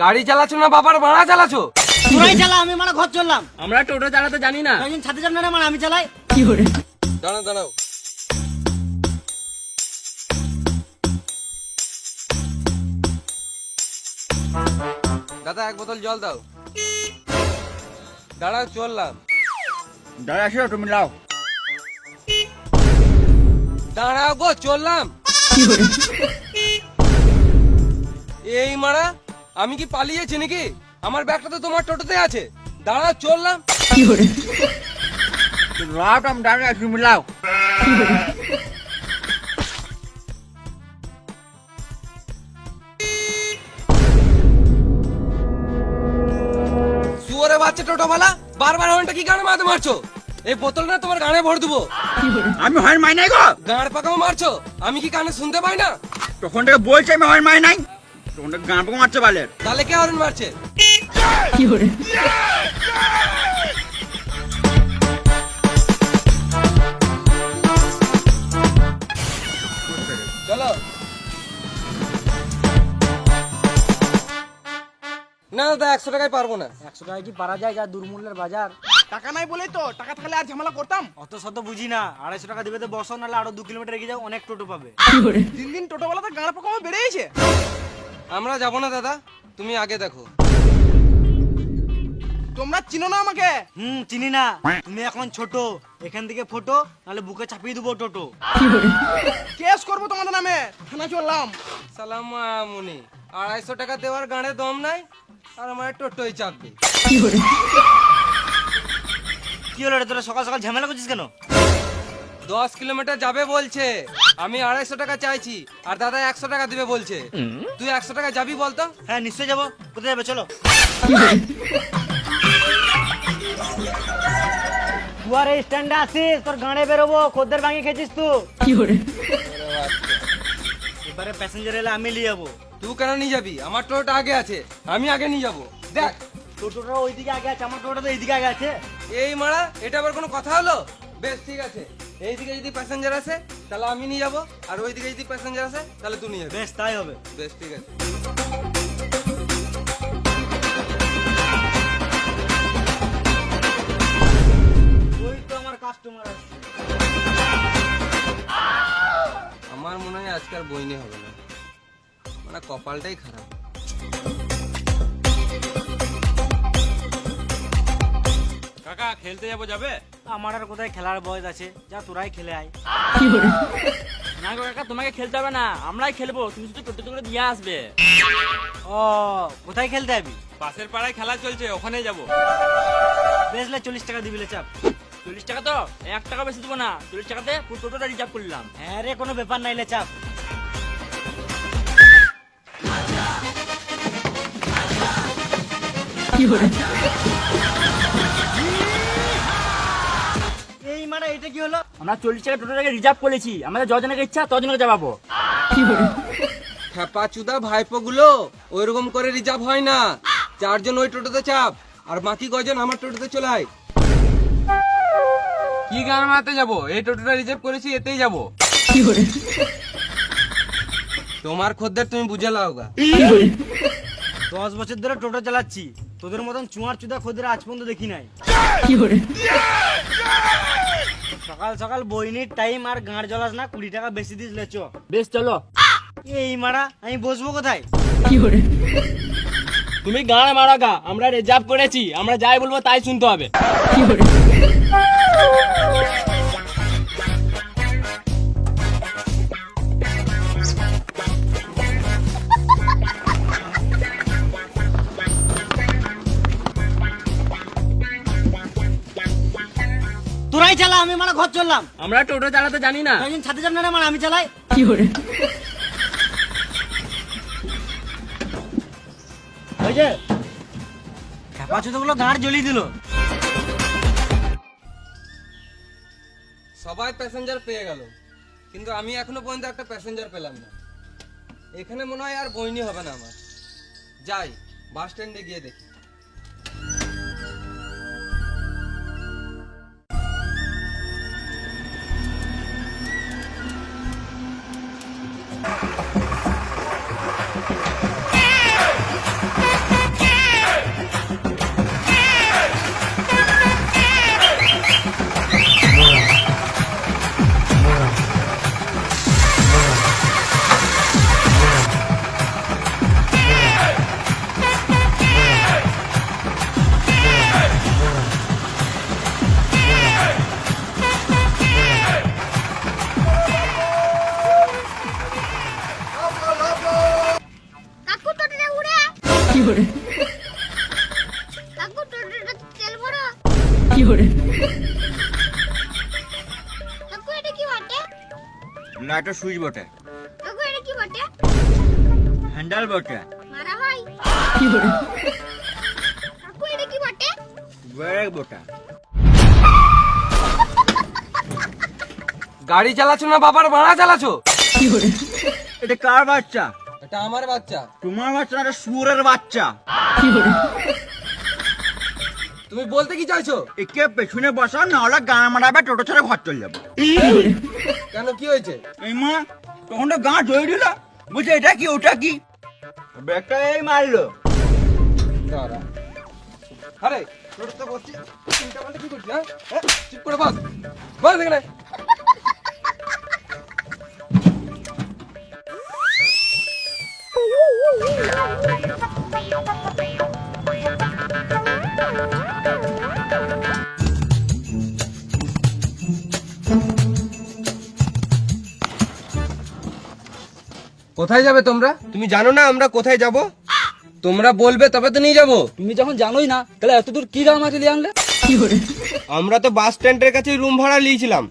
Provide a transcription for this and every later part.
গাড়ি চালাচ্ছ না বাবার ভাড়া চালাচ্ছ? তোরাই চালা, আমি মানে ঘর চললাম। আমরা টোটো চালাতে জানি না। একজন ছাদে যান না, মানে আমি চালাই। দাঁড়াও দাঁড়াও, দাদা এক বোতল জল দাও। দাঁড়াও চললাম। দাঁড়া আসো, তুমি লাও। দাঁড়াও গো চললাম। এই মারা, আমি কি পালিয়েছি নাকি? আমার ব্যাগটা তো তোমার টোটোতে আছে। দাঁড়াও চললাম। লাও, তুমি দাঁড়া, তুমি লাও। শুয়োরে বাচ্চা টোটোওয়ালা, বারবার হর্নটা কি গানে মারতে মারছো? এই বোতলটা তোমার গানে ভর দেবো। আমি হয় মাই নাই গো। গাঁড় পাকাও মারছো, আমি কি কানে শুনতে পাই না? তখন থেকে বলছি আমি হয় মাই নাই, তখন থেকে গান পাকা মারছে বালের। তাহলে কে হর্ন মারছে? চলো। না দাদা 100 টাকায় পারবো না। 100 টাকা কি পারা যায়? যা দুর্মূল্যের বাজার। টাকা নাই বলেই তো, টাকা থাকলে আর ঝামেলা করতাম। অত শত বুঝি না, 250 টাকা দিবে তো বসো, নাহলে আরো 2 কিলোমিটার এগিয়ে যাও, অনেক টোটো পাবে। দিন দিন টোটোওয়ালাতে গান পাকা বেড়েছে। আমরা যাবো না দাদা, তুমি আগে দেখো। তোমরা চিনো না আমাকে? চিনি না। তুমি এখন ছোট, এখান থেকে ফটো, নাহলে বুকে চাপিয়ে দেবো টোটো। কেস করবো তোমাদের নামে, থানা চললাম। সালাম মুনি, 250 টাকা দেওয়ার গানে দম নাই, আর আমার টোটোই চাপবে। কি হলো রে, তোরা সকাল সকাল ঝামেলা করছিস কেন? 10 কিলোমিটার যাবে বলছে, আমি 250 টাকা চাইছি, আর দাদা 100 টাকা দিবে বলছে। তুই 100 টাকা যাবি বলতো? হ্যাঁ নিশ্চয়ই যাবো। কোথায় যাবে চলো। দুয়ারে স্ট্যান্ডে আসিস, তোর গাড়ে বেরোবো, খদ্দের ভাঙি খেয়েছিস তুই। এবারে প্যাসেঞ্জার এলে আমি নিয়ে যাবো। তুই কেন নিয়ে যাবি? আমার টোটোটা আগে আছে, আমি আগে নিয়ে যাবো। দেখ টোটোটা ওইদিকে আগে আছে, আমার টোটোটা তো এইদিকে আগে আছে। এই মারা, এটা আবার কোনো কথা হলো? বেশ ঠিক আছে, এইদিকে যদি প্যাসেঞ্জার আসে তাহলে আমি নিয়ে যাবো, আর ওইদিকে যদি প্যাসেঞ্জার আসে তাহলে তুই নিয়ে যাবি। বেশ তাই হবে। বেশ ঠিক আছে। ওই তো আমার কাস্টমার আসছে। আমার মনে হয় আজকাল বইনি হবে না, মানে কপালটাই খারাপ। কাকা খেলতে যাবো, যাবে? আমার আর কোথায় খেলার বয়স আছে, যা তোরাই খেলে আয়। না গো কাকা, তোমাকে খেলতে হবে না, আমরাই খেলবো, তুমি শুধু টোটো করে দিয়ে আসবে। ও কোথায় খেলতে যাবি? পাশের পাড়ায় খেলা চলছে, ওখানে যাবো। বেশলে 40 টাকা দিবিলে চাপ। 40 টাকা তো 1 টাকা বেশি দেবো না, 40 টাকাতে পুরো টোটোটা রিজার্ভ করলাম। হ্যাঁ রে, কোনো ব্যাপার নাইলে চাপ। এই মানে এটা কি হলো? আমরা 40 টাকা টোটোটাকে রিজার্ভ করেছি, আমাদের যজনকে ইচ্ছা তজনকে যাবো। খেপা চুদা ভাইপো গুলো, ওইরকম করে রিজার্ভ হয় না। 4 জন ওই টোটোতে চাপ, আর বাকি কয়জন আমার টোটোতে চলে আয়। কি গান মারতে যাবো? এই টোটোটা রিজার্ভ করেছি, এতেই যাবো। তোমার খদ্দের তুমি বুঝে লাও গা। 10 বছর ধরে টোটো চালাচ্ছি, তোদের মতন চুয়ার চুদা খদ্দের আজ পর্যন্ত দেখি নাই। সকাল সকাল বইনির টাইম, আর গাঁড় জ্বলাস না, 20 টাকা বেশি দিস লে চ। বেশ চলো। এই মারা, আমি বসবো কোথায়? তুমি গান মারা গা, আমরা রিজার্ভ করেছি, আমরা যাই বলবো তাই শুনতে হবে। তোরাই চালা, আমি মানে ঘর চললাম। আমরা টোটো চালাতে জানি না। একজন ছাদে যান না, মানে আমি চালাই। ওই যে খেপা চুদগুলো গাঁড় জ্বলিয়ে দিল। সবাই প্যাসেঞ্জার পেয়ে গেল, কিন্তু আমি এখনো পর্যন্ত একটা প্যাসেঞ্জার পেলাম না। এখানে মনে হয় আর বইনি হবে না আমার। যাই বাস স্ট্যান্ডে গিয়ে দেখি। কাকু টোটোটা তেল ভরা। কাকু এটা কি বটে? লাইটের সুইচ বটে, কাকু এটা কি বটে? হ্যান্ডেল বটে, মারা ভাই। কাকু এটা কি বটে? ব্রেক বটে। গাড়ি চালাচ্ছো না বাবার ভাড়া চালাচ্ছো? এটা কার বাচ্চা? এটা আমার বাচ্চা। তোমার বাচ্চা না, এটা শুয়োরের বাচ্চা। তুমি বলতে কি চাইছো? একে পেছনে বসা, না হলে গান মারাবে, টোটো ছেড়ে ঘর চলে যাবো। কেন কি হয়েছে? এই মা, তখন তো গাঁ ধরে দিল, বুঝছে এটা কি ওটা কি, ব্রেকটা এই মারলো। দাঁড়া। আরে টোটো তো বসছি, চিন্তা করলে কি করছিস? হ্যাঁ চুপ করে বস, বস এখানে। কোথায় যাবে তোমরা? তুমি জানো না আমরা কোথায় যাব? তোমরা বলবে তবে তো নিয়ে যাব। তুমি যখন জানোই না তাহলে এত দূর কি গান মাছ লিয়ে আনলে? আমরা তো বাস স্ট্যান্ডের কাছে রুম ভাড়া নিয়েছিলাম।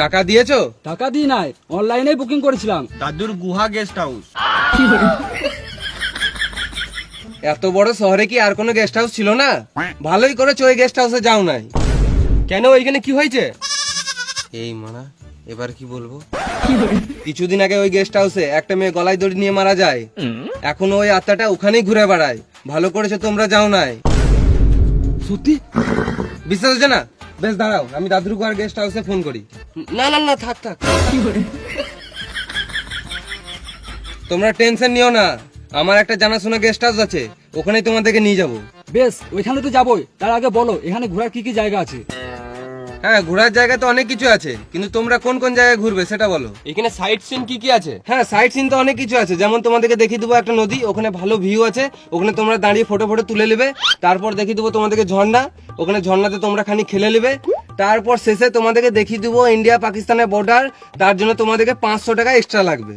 টাকা দিয়েছো? টাকা দিই নাই, অনলাইনে বুকিং করেছিলাম। দাদুর গুহা গেস্ট হাউস। এত বড় শহরে কি আর কোনো গেস্ট হাউস ছিল না? ভালোই করেছো ওই গেস্ট হাউসে যাও নাই। কেন ওইখানে কি হয়েছে? এই মানা, এবার কি বলবো? কিছুদিন আগে ওই গেস্ট হাউসে একটা মেয়ে গলায় দড়ি নিয়ে মারা যায়। এখন ওই আত্মাটা ওখানেই ঘুরে বেড়ায়। ভালো করেছো তোমরা যাও নাই। সত্যি? বিশ্বাস হচ্ছে না? বেশ দাঁড়াও, আমি দাদুর গুহার গেস্ট হাউসে ফোন করি। না না না, থাক থাক, তোমরা টেনশন নিও না। আমার একটা জানাশোনা গেস্ট হাউস আছে, ওখানেই তোমাদেরকে নিয়ে যাবো। বেশ, ওইখানে তো যাবোই। তার আগে বলো এখানে ঘোরার কি কি জায়গা আছে? হ্যাঁ, ঘোরার জায়গা তো অনেক কিছু আছে, কিন্তু তোমরা কোন কোন জায়গায় ঘুরবে সেটা বলো। এখানে সাইট সিন কি কি আছে? হ্যাঁ, সাইট সিন তো অনেক কিছু আছে, যেমন তোমাদেরকে দেখিয়ে দেবো একটা নদী, ওখানে ভালো ভিউ আছে, ওখানে তোমরা দাঁড়িয়ে ফটো ফটো তুলে নেবে। তারপর দেখিয়ে দেবো তোমাদেরকে ঝর্ণা, ওখানে ঝর্ণাতে তোমরা খানি খেলে নেবে। তারপর শেষে তোমাদেরকে দেখিয়ে দেবো ইন্ডিয়া পাকিস্তানের বর্ডার, তার জন্য তোমাদেরকে 500 টাকা এক্সট্রা লাগবে।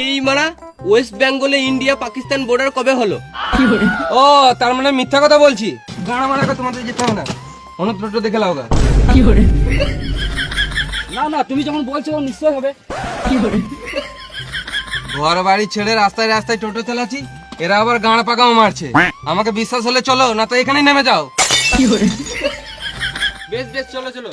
এই মানা, ওয়েস্ট বেঙ্গলে ইন্ডিয়া পাকিস্তান বর্ডার কবে হলো? ও, তার মানে মিথ্যা কথা বলছি। গাড়া মারা তোমাদের যেতে হবে না, অন্য টোটো দেখে লাও গা। না না, তুমি যখন বলছো ও নিশ্চয় হবে। ঘর বাড়ি ছেড়ে রাস্তায় রাস্তায় টোটো চালাচ্ছি, এরা আবার গাঁড় পাকাও মারছে। আমাকে বিশ্বাস হলে চলো, না তো এখানেই নেমে যাও। বেশ বেশ, চলো চলো।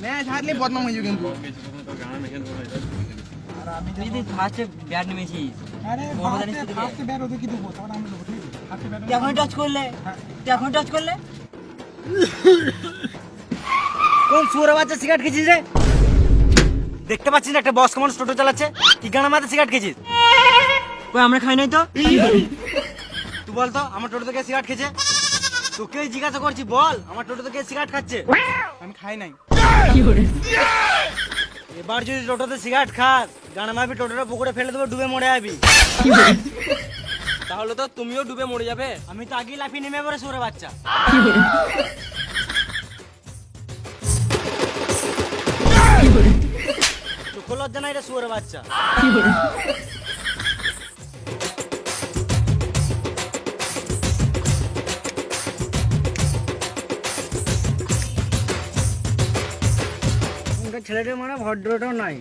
ম্যাচ হারলে বদনাম হয়ে যাবে কিন্তু। তুই যদি ফার্স্টে ব্যাট নেমেছিস, এখন টাচ করলে, এখন টাচ করলে কোন সুরে বাচ্চা সিগারেট খেয়েছিস রে? দেখতে পাচ্ছিস না একটা বয়স্ক মানুষ টোটো চালাচ্ছে, কি গানা মাথায় সিগারেট খেয়েছিস? কই আমরা খাই নাই তো। তুই বল তো আমার টোটো থেকে সিগারেট খেয়েছে? তোকেই জিজ্ঞাসা করছি, বল আমার টোটো থেকে সিগারেট খাচ্ছে? আমি খাই নাই। এবার যদি টোটোতে সিগারেট খাস, গানা মারবি, টোটোটা পুকুরে ফেলে দেবো, ডুবে মরে যাবি। তাহলে তো তুমিও ডুবে মরে যাবে। আমি তো আগেই লাফিয়ে নেমে পড়ে সুরে বাচ্চা। চোখ লজ্জা নাই রে সুরে বাচ্চা। ছেলেটা মানে ভদ্রটাও নাই।